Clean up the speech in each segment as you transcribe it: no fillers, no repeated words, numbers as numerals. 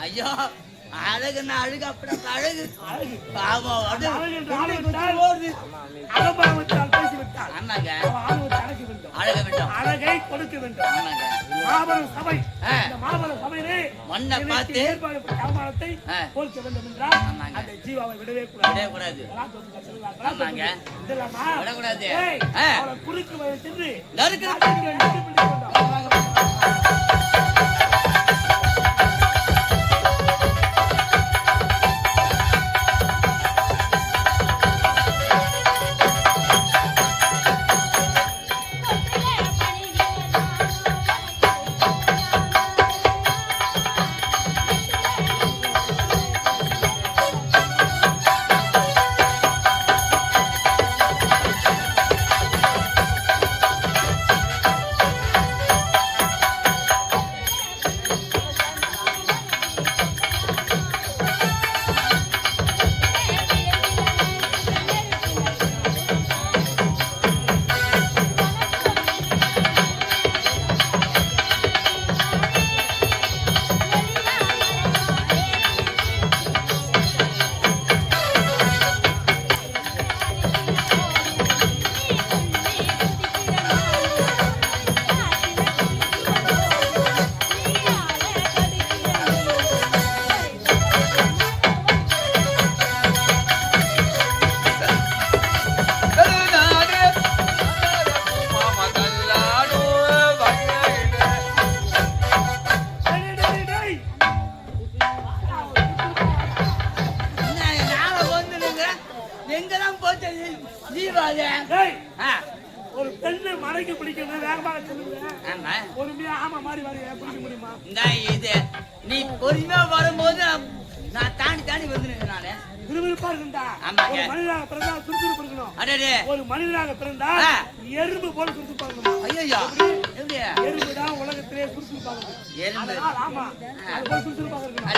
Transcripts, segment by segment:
ஐயோ அழகுன்னா அழகு அப்படி அழகு அழகு ஆமா அழகை கொடுக்க வேண்டும். மாபெரும் சபை, மாபெரும் சபையிலே மண்ணை பார்த்து அவமானத்தை போக்க வேண்டும் என்றால் அந்த ஜீவாவை விடவே கூடாது. விடக்கூடாது. குறுக்கு வயது சென்று ஒரு பெண்ணு மறைக்க பிடிக்கிறது வேகமாக சொல்லுங்க. பொறுமையா ஆமா மாறி பிடிக்க முடியுமா? இது நீ பொறுமையா வரும்போது நான் தாண்டி வந்துருக்கேன். நானு விறுவிறுப்பா இருந்தா மனிதனாக பிறந்தா சுறுசுறுப்பு இருக்கணும். ஒரு மனிதனாக பிறந்தா எறும்பு போல சுறுசுறுப்பா இருக்கணும். ஐயோ எறும்பு தான் உலகத்திலே சுறுசுறுப்பா இருக்கணும். ஆமா அது போல சுறுசுறுப்பா இருக்கணும்.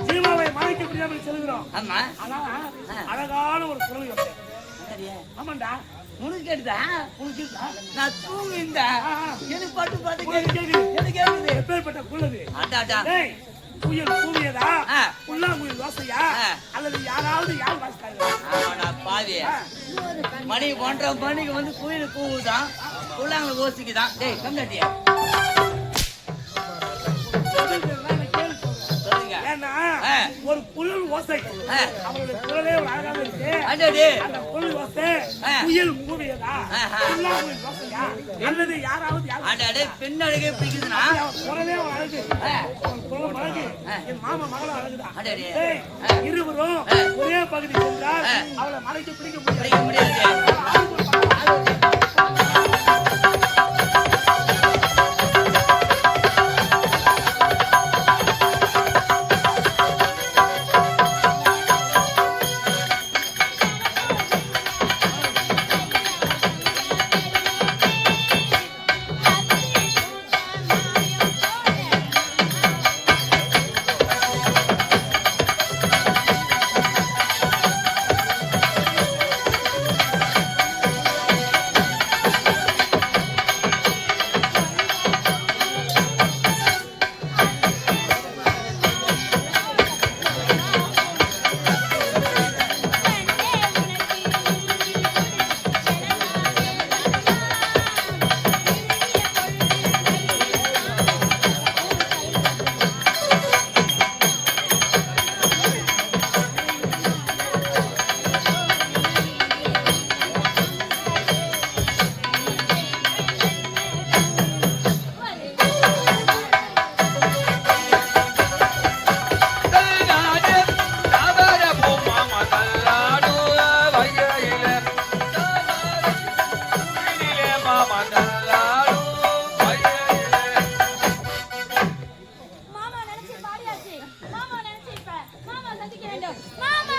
ஜீவாவை மறைக்க முடியாமல் செல்கிறோம். ஆனா அழகான ஒரு குரல். ஆமாண்டா உனக்கு கேட்டுதா? உனக்கு நான் தூங்கிந்தா எனக்கு பாட்டு கேக்குது. எப்பேற்பட்ட குள்ளது? அடாடா புயல் கூவியதா, புல்லாங்குயில் வாசையா, அல்லது யாராவது யார் வாசிக்காங்க? பாவி மணி 1:30 மணிக்கு வந்து புயல் கூவுதான், புல்லாங்குயில் ஓசிக்குதான். டேய் கம்டாட்டியா ஒரு புயல் ஓசை, அவருடைய குரலே ஒரு அழகாக இருக்கு. அந்த புயல் ஓசை புயல் கூவியதா, புல்லாங்குயில் வாசையா, அல்லது யாராவது பெண்ணழகே பிடிக்குதுன்னா குரலே ஒரு அழகு. குரலும் அழகு, என் மாமா மகளும் அழகுதான். இருவரும் ஒரே பகுதி சென்றால் அவளை மறைக்க பிடிக்க முடியாது. மாமா நினைச்சு பாடியாச்சு. மாமா நினைச்சு இப்ப மாமா சந்திக்க வேண்டும். மாமா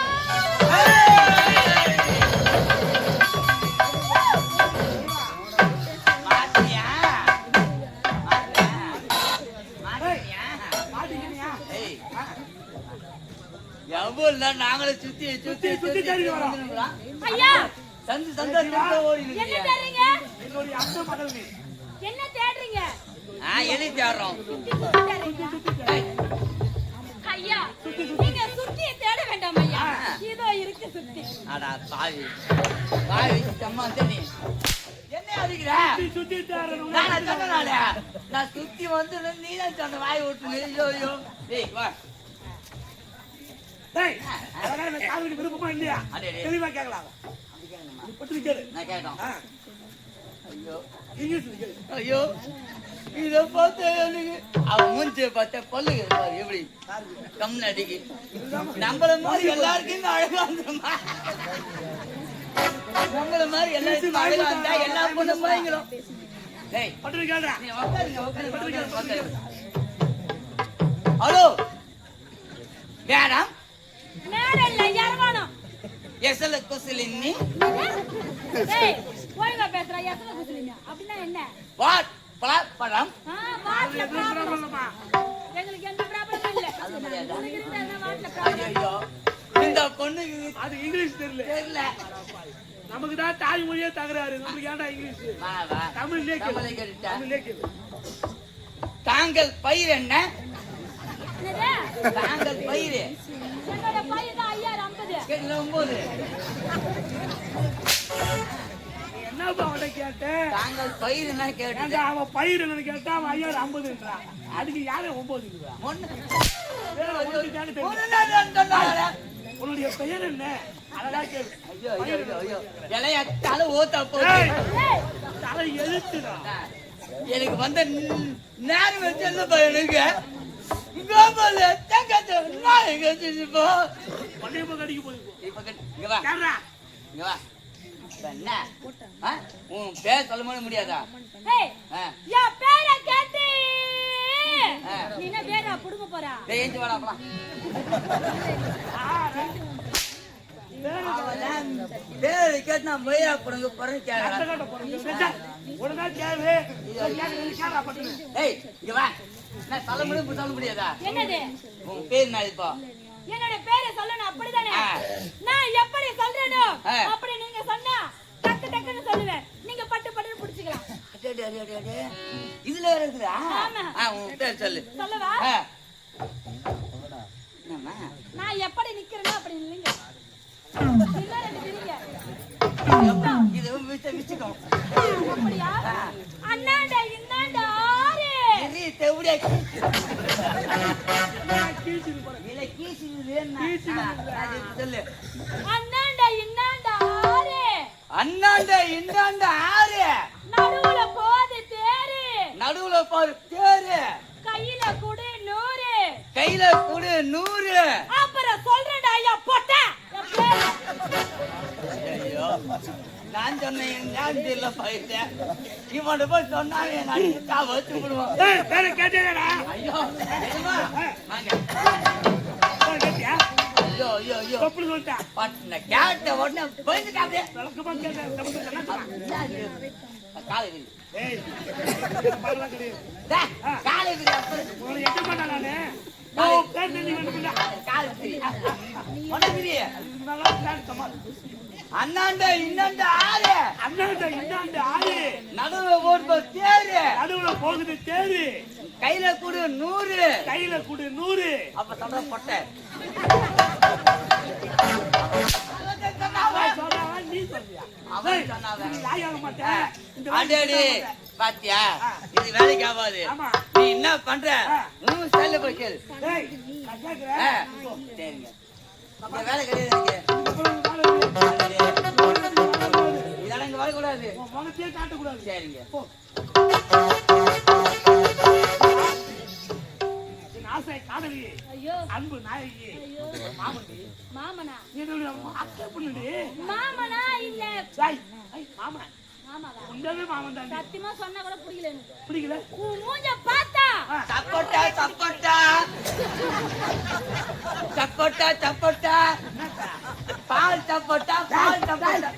மாட்டியா மாட்டியா மாட்டிக்கினியா? ஏய் எவ்வளவு நாங்களும் சுத்தி சுத்தி சுத்தி தேடி வரோம். வந்துருங்களா? ஐயா சந்து சந்தா ஓடி என்ன நிக்கிறீங்க. தேடுறீங்க? என்னுடைய அத்தை மகள் நீ. என்ன தேடுறீங்க? எலி தேடுறோம். சுத்தி தேடுறீங்களா? ஐயா நீங்க சுத்தியை தேட வேண்டாம் ஐயா. இதோ இருக்கு சுத்தி. அடா பாவி பாவி அம்மா தண்ணி என்ன அடிக்கிற சுத்தி தேடணும். நான் சொன்னனால நான் சுத்தி வந்து நீ தான் சொன்ன வாய் விட்டு ஐயோ ஐயோ ஏய் வா டேய், அழகா இந்த காதலுக்கு விருப்பமா இல்லையா? அடேடே. தெளிவா கேட்கலாம். அப்படி கேளுங்கம்மா. நீ பட்டு கேளு. நான் கேட்டோம் ஆ, ஐயோ இங்கிலீஷ்ல கேளு. ஐயோ இத பார்த்து எனக்கு அவன் மூஞ்சிய பார்த்த பல்லு பாரு எப்படி கம்னு அடிக்கு நம்மள மாதிரி எல்லாருக்கும் அழகா இருந்துமா நம்மள மாதிரி எல்லாருக்கும் அழகா இருந்தா எல்லா பொண்ணும் பயங்கரம் டேய் பட்டு கேளுடா. நீ உட்காருங்க உட்காருங்க ஹலோ மேடம் நேரம் இல்ல யர்வானம். எஸ்எல் குசிலின்னி ஏய் ஒழுங்கா பேசுறா. எத்தனை குசுலிங்க? அப்படின்னா என்ன? வாட் பழம் வாட்ல எதுவும் ப்ராப்ளம். இல்லம்மா. எங்களுக்கு எந்த ப்ராப்ளமும் இல்ல. அது கிடையாது. உனக்கு இருந்தா வாட்ல ப்ராப்ளம். ஐயோ இந்த பொண்ணுக்கு அது இங்கிலீஷ் தெரியல. தெரியல நமக்கு தான் தாய்மொழியே தகராறு. நமக்கு ஏன்டா இங்கிலீஷ்? வா வா தமிழ்லயே கேளு. தமிழை கேட்டுட்டா தமிழ்லயே கேளு. தாங்கள் பயிர் என்ன என்னது? தாங்கள் பயிர் என்னோட பையன் தான் 50. கேட்கல 9 நீ என்னப்பா அவன்கிட்ட கேட்ட? தாங்கள் பயிர் என்ன கேட்டு ஏன்டா அவன் பயிர் என்னன்னு கேட்டா அவன் 50ன்றான். அதுக்கு யாரே 9 இருக்குதா? வேற ஒண்ணுக்கு தானே தெரியும். உன்னுடைய பெயர் என்ன? அழகா கேளு. ஐயோ ஐயோ ஐயோ ஐயோ இலையாத்தால ஓத்தா ஏய், போகுது தலை எழுத்துடா. எனக்கு வந்த நேரம் வச்சு என்ன பையனுக்கு கோபால தங்கத்தை நான் எங்க வச்சுப்போ உன்னைய போய் கடிக்க போயிருக்கு. இப்ப இங்க வா கேளுடா. இங்க வா இப்ப என்ன உன் பேர் சொல்ல முடியாதா ஏய் என் பேரை கேட்டு நீ என்ன பேரா புடுங்க போறா? ஏஞ்சி வாடா அப்பலாம் பேர் கேட்டு நான் மயிரா கொடுங்க பிறகு கேட்கறேன் அட்டகாட்ட போறீங்க. செஞ்சா. ஒழுங்கா கேளு. கேளுடா பட்டுன்னு. ஏய் இங்க வா நான் சொல்ல முடியாதா என்னது? உன் பேர் என்ன இப்போ என்னோட பேரை சொல்லணும் அப்படிதானே? ஆ. நான் எப்படி சொல்றேனோ ஆ. அப்படி நீங்க சொன்னா டக்கு டக்குன்னு சொல்லுவேன். நீங்க பட்டு பட்டுன்னு புடிச்சுக்கலாம். அடே, அடே, அடே, அடே. இதுல வேற இருக்குதா ஆமா. உன் பேர் சொல்லு சொல்லவா? ஆ. என்னம்மா நான் எப்படி நிக்கிறேனோ அப்படி இல்லைங்க. இன்னும் 2 பிரிங்க. இது விச்சுக்கோ அப்படியா? அண்ணாண்டா இன்னாண்டா ஆறு. தெவுடியா நான் கீழ்ச்சிட்டு போறேன். இல்ல சொல்லு அண்ணாண்டா இன்னாண்டா ஆறு. அண்ணாண்ட இந்தாண்ட ஆறு நடுவுல போது தேரு. நடுவுல பாரு தேரு கையில குடு 100. கையில கொடு 100 அப்புறம் சொல்றேன்டா ஐயா போட்ட. ஐயோ நான் சொன்னேன் நான் தெரியல போயிட்டேன் இவன் போய் சொன்னாங்க நான் வச்சு விடுவோம் ஏய், வேற கேட்டேடா. ஐயோ தெரியுமா? வாங்க. கேட்டியா? ஐயோ ஐயோ ஐயோ தப்புன்னு சொல்லிட்டேன். பட்டின கேட்ட உடனே போயிட்டு விளக்கமா கேட்டேன். நமக்கு சொன்னா காலை ஏய், பாருலாம் கிடையாது. காலை உங்களை எட்ட மாட்டேன் நானு. ஓ, பேர் தெரிஞ்சு வேண்டும்டா. காலை உடனே இதுக்கு மேல பிளான் சமாளி. அண்ணாண்ட இன்னாண்ட ஆறு அண்ணாண்ட இன்னாண்ட ஆறு. நடுவுல போட்டு தேரு நடுவுல போகுது தேரு. கையில கொடு 100 கையில குடு 100. அப்ப சொல்ற பொட்டை அவன் சொல்றான், நீ சொல்றியா? அவன் ஏய், சொன்னாவன். நீ லாய் ஆக மாட்டேன். இந்த அடேடி வேலைக்கு பாத்தியா இது வேலைக்கு ஆகாது ஆமா. நீ என்ன பண்ற உன் ஸ்டைல்ல போய் கேளு ஏய், நான் கேக்குறேன். ஆ, சரிங்க இந்த வேலை கிடையாது எனக்கு அப்புறம் வேலை இல்லை. அடேடி, இதெல்லாம் இங்க வரக்கூடாது உன் முகத்தையே காட்டக்கூடாது. சரிங்க போ. என் ஆசை காதலி, ஐயோ அன்பு நாயகி, ஐயோ மாமனி, மாமனா என்னுடைய அத்தை பொண்ணுடி. மாமனா இல்ல டேய், ஐய், மாமன். ஆமாடா. உண்மையாவே மாமன் தான். சத்தியமா சொன்னா கூட பிடிக்கல எனக்கு. பிடிக்கல? உன் மூஞ்ச பார்த்தா சப்போட்டா சப்போட்டா சப்போட்டா சப்போட்டா பால் சப்போட்டா பால் சப்போட்டா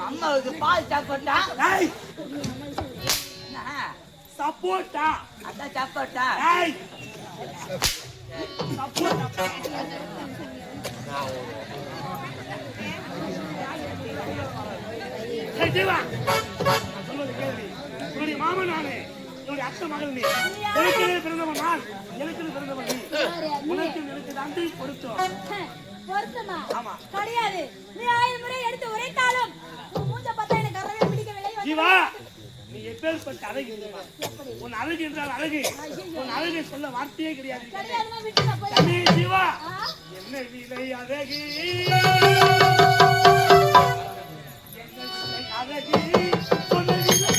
அம்மாவுக்கு பால் சப்போட்டா டேய் என்ன? சப்போட்டா. அதான் சப்போட்டா டேய் சப்போட்டா. ஏய் ஜீவா, நான் சொல்றது கேளு. உன்னுடைய மாமன் நானு, என்னுடைய அத்தை மகள் நீ. எனக்குன்னு பிறந்தவன் நான், எனக்குன்னு பிறந்தவன் நீ. உனக்கு எனக்கு தாண்டி பொருத்தம். பொருத்தமா ஆமா. கிடையாது. நீ 1000 முறை எடுத்து உரைத்தாலும் உன் மூஞ்ச பார்த்தா எனக்கு அறவே பிடிக்கவில்லை. ஜீவா, நீ எப்பேற்பட்ட அழகு தெரியுமா? உன் அழகு என்றால் அழகு. உன் அழகை சொல்ல வார்த்தையே கிடையாது. கிடையாதுன்னா விட்டு நான் போய். கண்ணே ஜீவா, ஆ? என்ன விலை அழகு, என்ன விலை அழகு, சொன்ன விலை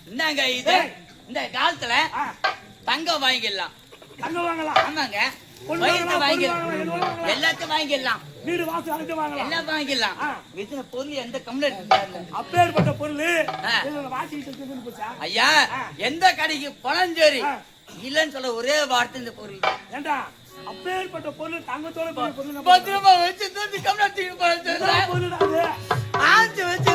என்னங்க இது? இந்த காலத்துல தங்கம் வாங்கிடலாம். தங்கம் வாங்கலாம். ஆமாங்க. பொண்ணு வயிற்று வாங்கலாம், வாங்கிடலாம். பொண்ணு வாங்கலாம். எல்லாத்தையும் வாங்கிடலாம். வீடு வாசல் அழைத்து வாங்கலாம். எல்லாம் வாங்கிடலாம். இது பொருள் எந்த கம்ப்ளைண்ட்? அப்பேற்பட்ட பொருள் வாசிக்கிட்டு இருக்குன்னு போச்சா? ஐயா, எந்த கடைக்கு பணம் சரி இல்லன்னு சொல்ல ஒரே வார்த்தை இந்த பொருள். ஏண்டா அப்பேற்பட்ட பொருள் தங்கத்தோட பொருள் பத்திரமா வச்சு தூக்கி கம்ப்ளைண்ட் பணம் சரி பொருள் அது ஆச்சு வச்சு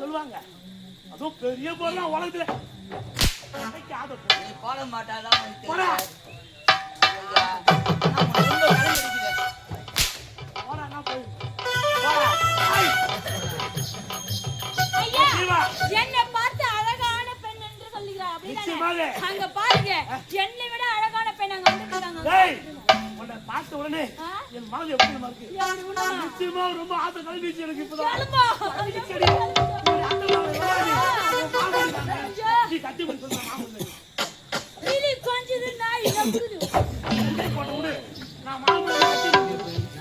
சொல்லுவாங்க. அதுவும் பெரிய பொருள் உலகத்துல நீ போட மாட்டாதான் போடா. என்னை பார்த்து அழகான பெண் என்று சொல்லுகிறார். அப்படிதானே? அங்க பாருங்க, என்னை விட அழகான பெண் அங்க வந்துட்டாங்க. பார்த்த உடனே ஆ? என் மனது எப்படி இருக்கு யாரு உண்டா? நிச்சயமா ரொம்ப ஆசை கலந்துச்சு எனக்கு இப்பதான் கேளுமா. சரி, ஒரு அத்தை மாமா எவ்வளவு உன் மாமா இருக்காங்க. நீ கட்டி போய் சொல்ற மாமா கிளி கொஞ்சது நாய் நம்புது. போட்ட விடு நான் மாமா கட்டி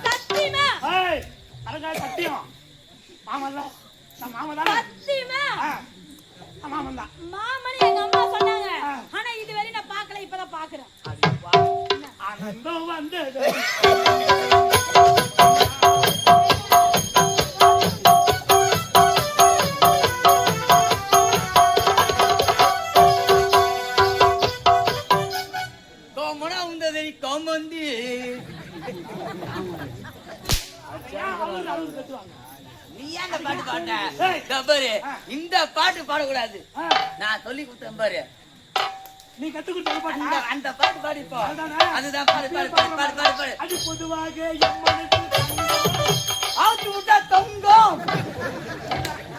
சத்தியமா ஏய் அழகா சத்தியம் மாமல்ல நான் மாமா தானே சத்தியமா நான் மாமன் தான் மாமனு எங்க அம்மா சொன்னாங்க. ஆனா இதுவரை நான் பார்க்கல, இப்பதான் பாக்குறேன். ஆனந்தம் வந்தது கோமனா உந்ததடி கோமந்தி அவரு கட்டுவாங்க நீ ஏன் இந்த பாட்டு பாடுன? ஏய். இதோ பாரு, இந்த பாட்டு பாடக்கூடாது. ஆ, நான் சொல்லி கொடுத்தேன் பாரு. நீ கத்து கொடுத்த அந்த பாட்டு அந்த பாட்டு பாடிப்போ. அதுதானே? அதுதான் பாடு பாடு பாடு பாடு பாடு பாடு. அது பொதுவாக எம்மனுக்கு ஆத்து விட்டா தொங்கும்.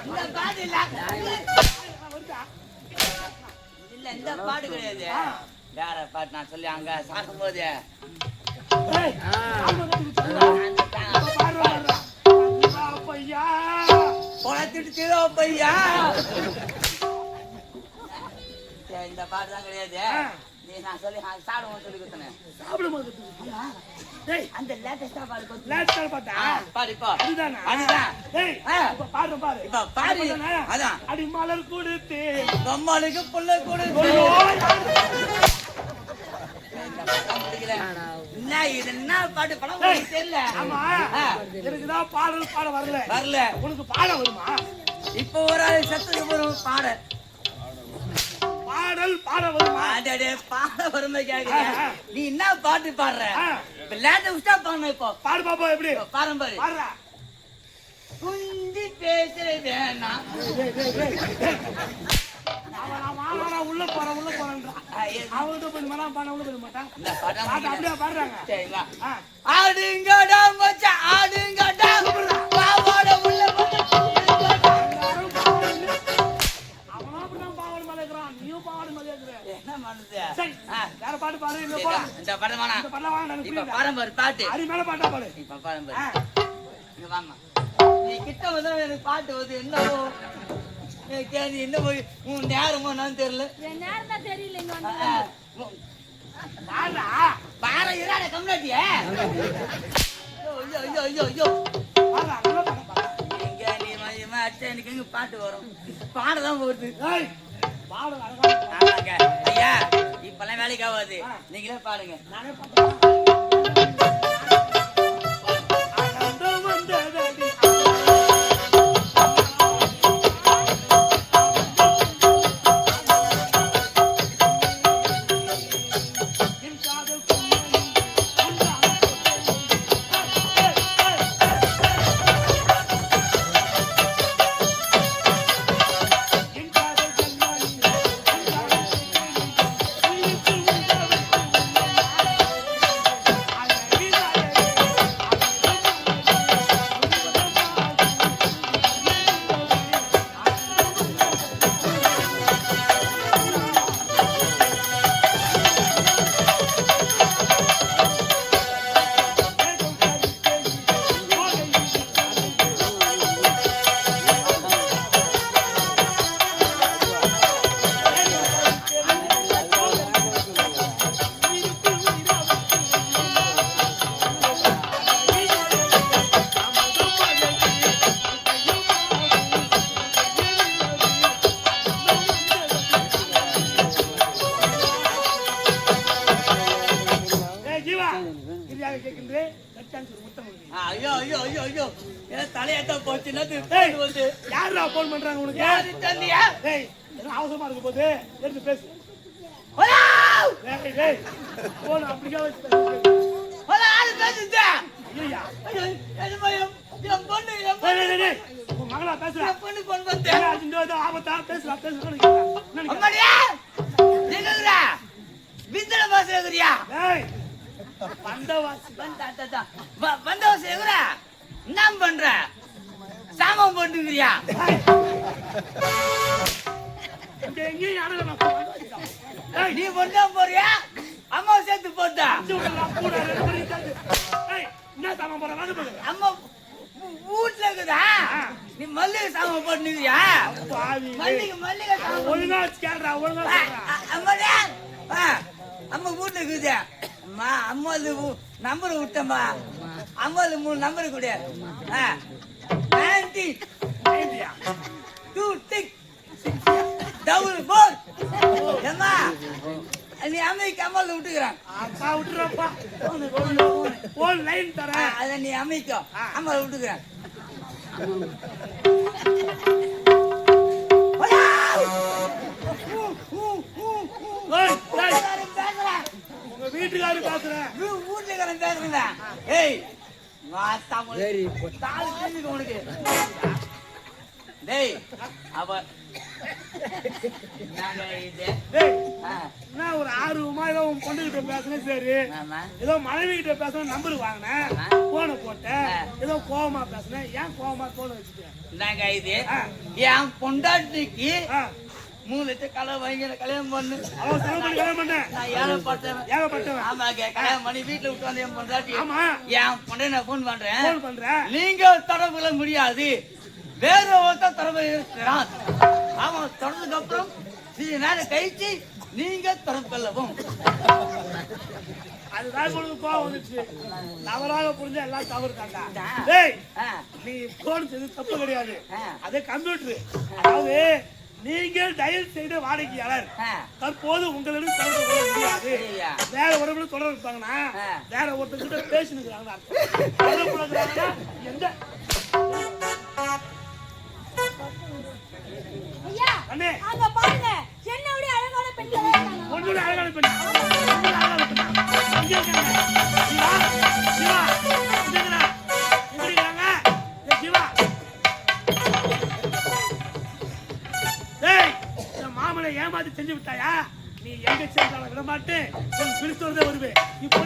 இந்த பாட்டு இல்ல. வருதா இல்ல இந்த பாட்டு கிடையாது. வேற பாட்டு நான் சொல்லி அங்க சாக்கும்போது ஏய் ஆமா கத்து பாரு பையா குளத்திட்டு தீரோ பையா. சரி, இந்த பாட்டு தான் கிடையாது. நீ நான் சொல்லி சாடுவோம் சொல்லி கொடுத்தேன். சாப்பிடும்போது கத்து டேய் அந்த லேட்டஸ்டா பாடு கொடுத்து லேட்டர் பாட்டா பாடிப்போ. அதுதானா அதுதான். டேய் இப்ப பாரு பாரு இப்ப பாடி. அதான் அடி மலர் கொடுத்து நம்மளுக்கு புள்ள கொடு. என்ன இது என்ன பாட்டு படம் உங்களுக்கு தெரியல? ஆமா எனக்குதான் பாடல் பாட வரல வரல. உனக்கு பாட வருமா இப்ப ஒரு ஆள் சத்துக்கு வரும் பாட. பாடல் பாட வருமா அடடே பாட வருமே கேக்குறீங்க. நீ என்ன பாட்டு பாடுற? இப்ப லேட்டஸ்டா பாடணும். இப்போ பாடு பாப்பா எப்படி பாரம்பரிய பாடுறா குந்தி பேசுறது வேணாம். அவன் உள்ள போறான்றான் அவன்கிட்ட போய் மனம் பாட உள்ள போய் மாட்டான் இந்த படம் பாட்டு அப்படியே பாடுறாங்க சரிங்களா? ஆடுங்கடா மச்சான் ஆடுங்கடா. பாவாட உள்ள வந்து அவனும் அப்படிதான் பாவாடு மேல இருக்கிறான் நீயும் பாவாடு மேல இருக்கிற என்ன பண்ணுது? சரி வேற பாட்டு பாடு இந்த சரிடா, இந்த படம் வேணாம். இந்த பாடலாம் வாங்க எனக்கு இப்ப புரியல பாரம்பரிய பாட்டு. அடி மேல பாட்டா பாடு இப்ப பாரம்பரிய இங்க வாங்க. நீ கிட்ட வந்து எனக்கு பாட்டு வந்து என்னவோ கேள்வி என்ன போய் உன் நேரமோ நான் தெரியல. என் நேரம் தான் தெரியல இங்க வந்து. பாடுறா பார இராட கம்னாட்டிய. ஐயோ ஐயோ ஐயோ ஐயோ பாடுறா நல்ல பாட்டு பாடு எங்க நீ மதியமா அச்சா எனக்கு எங்க பாட்டு வரும்? பாடதான் போகுது. ஏய் பாடு அழகா ஆமாங்க ஐயா, இப்பெல்லாம் வேலைக்கு ஆகாது. நீங்களே பாடுங்க. நானே பாடுறேன் ஆனந்தம் வந்ததடி என் காதல் பொன்மணி என் காதல் பொன்மணி ஐயோ ஐயோ ஐயோ ஐயோ என் தலையாட்டம் போச்சுன்னா ஏய், வந்து யாருடா போன் பண்றாங்க உனக்கு யாரு தந்தியா? டேய் என்ன அவசரமா இருக்க போது எடுத்து பேசு ஹலோ டேய் டேய் போன் அப்படியே வச்சு பேசு. ஹலோ ஆளு பேசுதா? ஐயா ஐயோ என் பையன் என் பொண்ணு என் டேய் பொண்ணு டேய் டேய் உன் மகளா பேசுறா என் பொண்ணு பொண்ணு வந்து இந்த ஆபத்தா பேசுறா பேசுறா அம்மாடியா என்னடா விந்தல பாசறியா? டேய் பந்தவாசி வந்தவ சேகுரா என்ன பண்ற? சாமம் போட்டுக்கிறியா? இங்க எங்கேயும் யாரும் நான் நீ பொண்ணா போறியா? அம்மா சேர்த்து போட்டா என்ன சாமான் போற வாங்க போங்க அம்மா வீட்டுல இருக்குதா நீ மல்லிகை சாமான் போட்டுக்கிறியா மல்லிகை சாமான் ஒழுங்கா கேள்றா ஒழுங்கா அம்மாடா அம்மா வீட்டுல இருக்குது அம்மா அம்மா நம்பர் விட்டம்மா அம்மா 3 நம்பர் கூட 90 2 6 4 ஏம்மா நீ அம்மைக்கு அம்மாவில் விட்டுக்கிறான் அப்பா விட்டுறப்பா போன் லைன் தரேன் அதை நீ அம்மைக்கோ அம்மாவில் விட்டுக்கிறான் உங்க வீட்டுக்காரர் பாக்குறேன் வீட்டுக்காரன் பேசுறீங்களா ஏய் உனக்கு டேய் அவ என்ன ஒரு 6 ஏதோ உன் பொண்ணுகிட்ட பேசுனேன் சரி ஏதோ மனைவி கிட்ட பேசணும் நம்பர் வாங்கினேன் போனை போட்டேன் ஏதோ கோவமா பேசுனேன் ஏன் கோவமா போன வச்சுட்டேன் நாங்க இது என் பொண்டாட்டிக்கு 3 லட்சம் கல்யாணம் பண்ணு அவன் செலவு பண்ணி கல்யாணம் பண்ணேன் நான் ஏகப்பட்டவன் ஆமா கல்யாணம் பண்ணி வீட்டுல விட்டு வந்து என் பொண்டாட்டி ஆமா என் பொண்ணை நான் போன் பண்றேன் நீங்க நீங்க தொடர்புல முடியாது வேற ஒருத்தர் தொடர்பு இருக்கிறான் அவன் தொடர்ந்ததுக்கு அப்புறம் சில நேரம் கழிச்சு நீங்க தொடர்பு கொள்ளவும் அதுதான் பொழுது கோவம் வந்துச்சு தவறாக புரிஞ்ச எல்லாம் தவறு தாண்டா டேய் நீ போன் செய்து தப்பு கிடையாது அது கம்ப்யூட்டர் அதாவது நீங்கள் டயல் செய்த வாடிக்கையாளர் தற்போது உங்களிடம் தொடர்பு கொள்ள முடியாது வேற ஒருவரும் தொடர்பு இருப்பாங்கன்னா வேற ஒருத்தர்கிட்ட பேசினுக்கிறாங்க எங்க ஐயா அண்ணே அங்க பாருங்க என்னோட அழகான பெண்களே இருக்காங்க ஒண்ணு அழகான பெண் இங்க இருக்காங்க சிவா சிவா இங்கடா இங்க இருக்காங்க சிவா டேய் இந்த மாமனை ஏமாத்தி செஞ்சு விட்டாயா நீ எங்க செஞ்சாலும் விட மாட்டேன் பிடிச்சோடே வருவே இப்போ